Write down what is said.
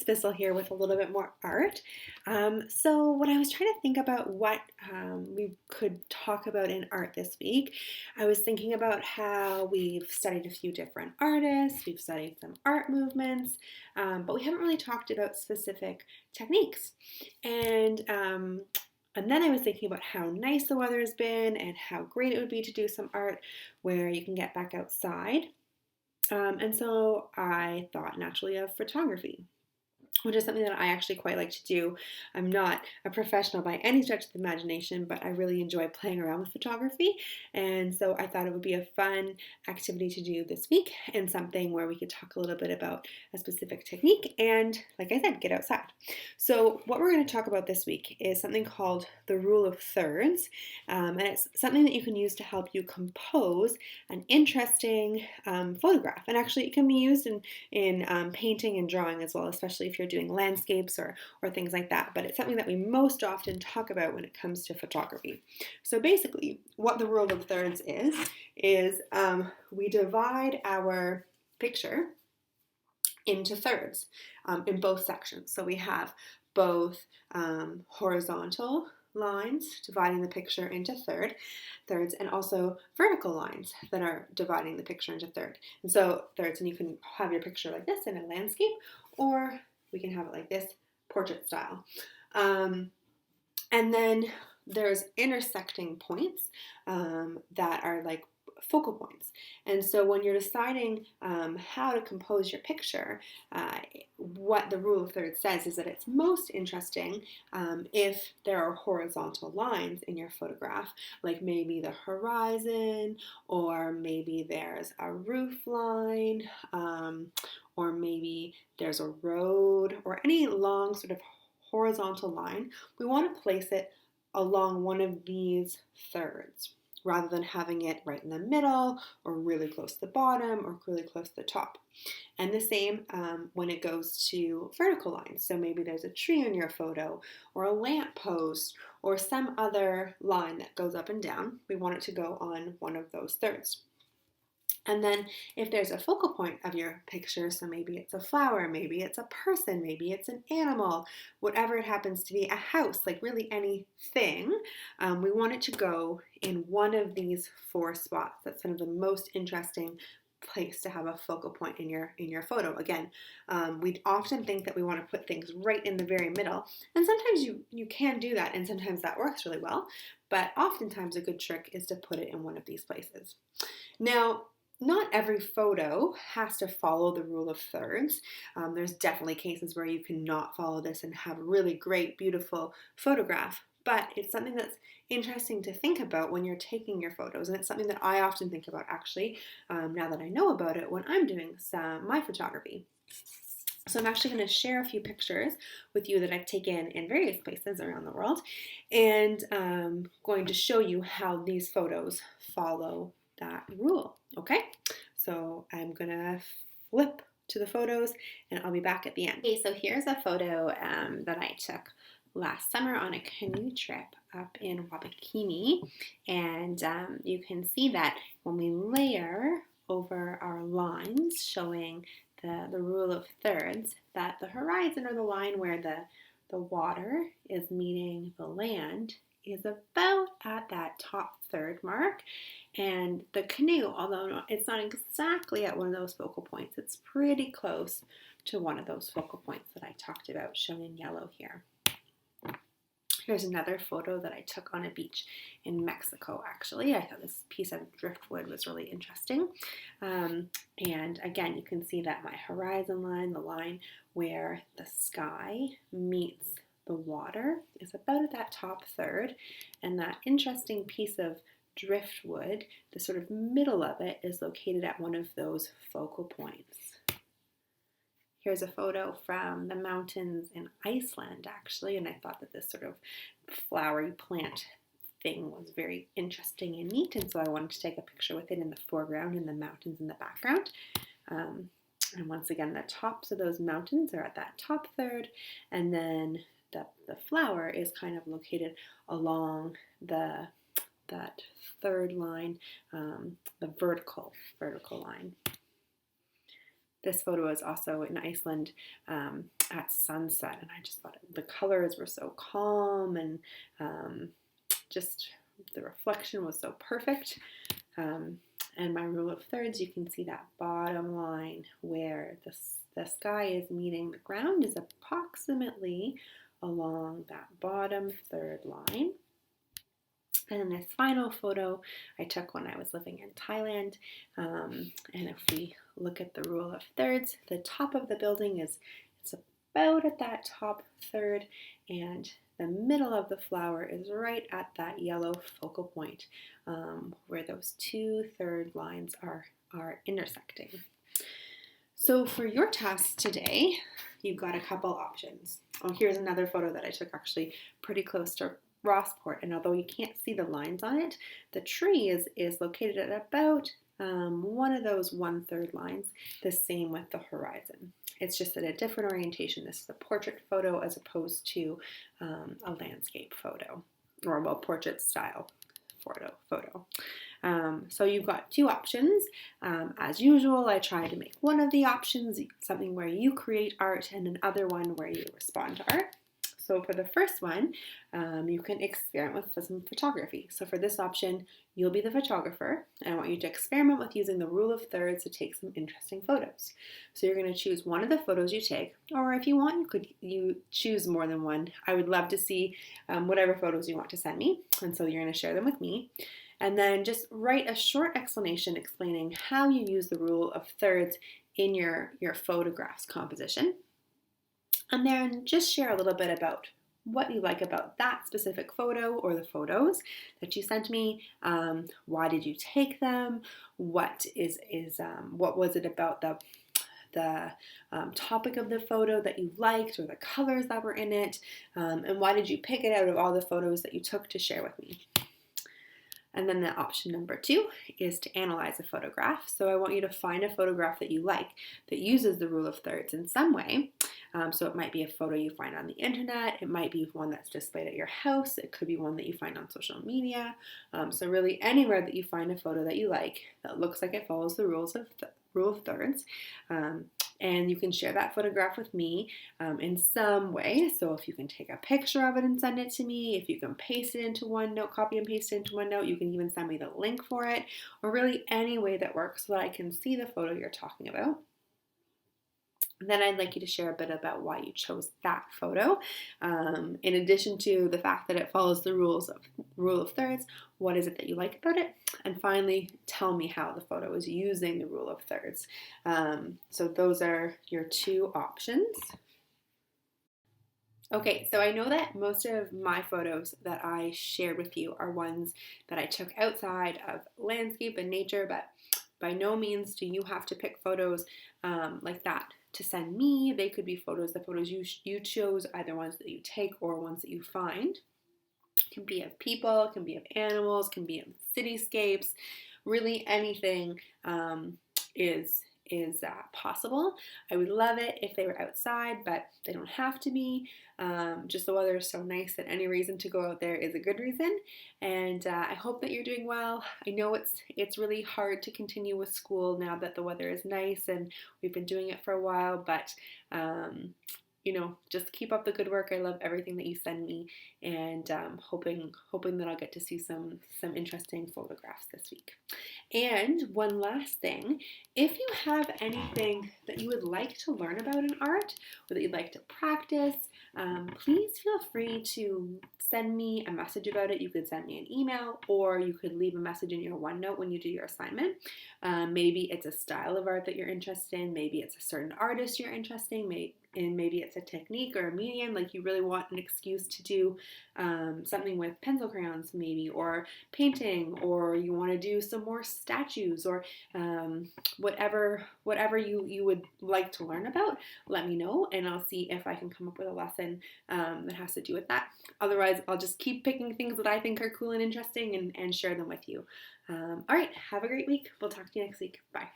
Miss Bissell here with a little bit more art. So when I was trying to think about what we could talk about in art this week, I was thinking about how we've studied a few different artists, we've studied some art movements, but we haven't really talked about specific techniques. And um, and then I was thinking about how nice the weather has been and how great it would be to do some art where you can get back outside. And so I thought naturally of photography, which is something that I actually quite like to do. I'm not a professional by any stretch of the imagination, but I really enjoy playing around with photography. And so I thought it would be a fun activity to do this week and something where we could talk a little bit about a specific technique and, like I said, get outside. So, what we're going to talk about this week is something called the rule of thirds. And it's something that you can use to help you compose an interesting photograph. And actually, it can be used in painting and drawing as well, especially if you're doing landscapes or things like that. But it's something that we most often talk about when it comes to photography. So basically, what the rule of thirds is we divide our picture into thirds in both sections. So we have both horizontal lines dividing the picture into thirds, and also vertical lines that are dividing the picture into thirds, and you can have your picture like this in a landscape, or we can have it like this, portrait style. And then there's intersecting points that are like focal points. And so when you're deciding how to compose your picture, what the rule of thirds says is that it's most interesting if there are horizontal lines in your photograph, like maybe the horizon, or maybe there's a roof line, or maybe there's a road, or any long sort of horizontal line. We want to place it along one of these thirds, rather than having it right in the middle or really close to the bottom or really close to the top. And the same when it goes to vertical lines. So maybe there's a tree in your photo or a lamp post or some other line that goes up and down. We want it to go on one of those thirds. And then if there's a focal point of your picture, so maybe it's a flower, maybe it's a person, maybe it's an animal, whatever it happens to be, a house, like really anything, we want it to go in one of these four spots. That's kind of the most interesting place to have a focal point in your photo. Again, we often think that we want to put things right in the very middle, and sometimes you can do that, and sometimes that works really well, but oftentimes a good trick is to put it in one of these places. Now, not every photo has to follow the rule of thirds. There's definitely cases where you cannot follow this and have a really great, beautiful photograph, but it's something that's interesting to think about when you're taking your photos, and it's something that I often think about actually, now that I know about it, when I'm doing my photography. So I'm actually going to share a few pictures with you that I've taken in various places around the world, and going to show you how these photos follow that rule. Okay, so I'm gonna flip to the photos and I'll be back at the end. Okay, so here's a photo that I took last summer on a canoe trip up in Wabakini, and you can see that when we layer over our lines showing the rule of thirds, that the horizon, or the line where the water is meeting the land, is about at that top third mark, and the canoe, although it's not exactly at one of those focal points, it's pretty close to one of those focal points that I talked about, shown in yellow here. Here's another photo that I took on a beach in Mexico, actually. I thought this piece of driftwood was really interesting. And again, you can see that my horizon line, the line where the sky meets the water, is about at that top third. And that interesting piece of driftwood, the sort of middle of it, is located at one of those focal points. Here's a photo from the mountains in Iceland, actually, and I thought that this sort of flowery plant thing was very interesting and neat, and so I wanted to take a picture with it in the foreground and the mountains in the background. And once again, the tops of those mountains are at that top third, and then the flower is kind of located along that third line, the vertical line. This photo is also in Iceland at sunset, and I just thought the colors were so calm, and just the reflection was so perfect. And my rule of thirds, you can see that bottom line where the sky is meeting the ground is approximately along that bottom third line. And then this final photo I took when I was living in Thailand. And if we look at the rule of thirds, the top of the building it's about at that top third, and the middle of the flower is right at that yellow focal point where those two third lines are intersecting. So for your task today, you've got a couple options. Oh, here's another photo that I took actually pretty close to Rossport, and although you can't see the lines on it, the tree is located at about one of those 1/3 lines, the same with the horizon. It's just at a different orientation. This is a portrait photo as opposed to a landscape photo, or well, portrait style photo. So you've got two options. As usual, I try to make one of the options something where you create art and another one where you respond to art. So for the first one, you can experiment with some photography. So for this option, you'll be the photographer, and I want you to experiment with using the rule of thirds to take some interesting photos. So you're going to choose one of the photos you take, or if you want, you choose more than one. I would love to see whatever photos you want to send me, and so you're going to share them with me. And then just write a short explanation explaining how you use the rule of thirds in your photographs composition. And then just share a little bit about what you like about that specific photo or the photos that you sent me. Why did you take them? What was it about the topic of the photo that you liked, or the colors that were in it? And why did you pick it out of all the photos that you took to share with me? And then the option number 2 is to analyze a photograph. So I want you to find a photograph that you like that uses the rule of thirds in some way. So it might be a photo you find on the internet. It might be one that's displayed at your house. It could be one that you find on social media. So really anywhere that you find a photo that you like that looks like it follows the rule of thirds. And you can share that photograph with me in some way. So if you can take a picture of it and send it to me, if you can paste it into OneNote, copy and paste it into OneNote, you can even send me the link for it, or really any way that works so that I can see the photo you're talking about. Then I'd like you to share a bit about why you chose that photo. In addition to the fact that it follows the rule of thirds, what is it that you like about it? And finally, tell me how the photo is using the rule of thirds. So those are your two options. Okay, so I know that most of my photos that I shared with you are ones that I took outside of landscape and nature, but by no means do you have to pick photos like that to send me. They could be the photos you chose, either ones that you take or ones that you find. It can be of people, it can be of animals, it can be of cityscapes. Really anything is possible. I would love it if they were outside, but they don't have to be. Just the weather is so nice that any reason to go out there is a good reason. And I hope that you're doing well. I know it's really hard to continue with school now that the weather is nice and we've been doing it for a while, but just keep up the good work. I love everything that you send me, and hoping that I'll get to see some interesting photographs this week. And one last thing, if you have anything that you would like to learn about in art, or that you'd like to practice, please feel free to send me a message about it. You could send me an email, or you could leave a message in your OneNote when you do your assignment. Maybe it's a style of art that you're interested in. Maybe it's a certain artist you're interested in. And maybe it's a technique or a medium, like you really want an excuse to do something with pencil crayons maybe, or painting, or you want to do some more statues, or whatever you would like to learn about, let me know and I'll see if I can come up with a lesson that has to do with that. Otherwise, I'll just keep picking things that I think are cool and interesting and share them with you. All right, have a great week. We'll talk to you next week. Bye.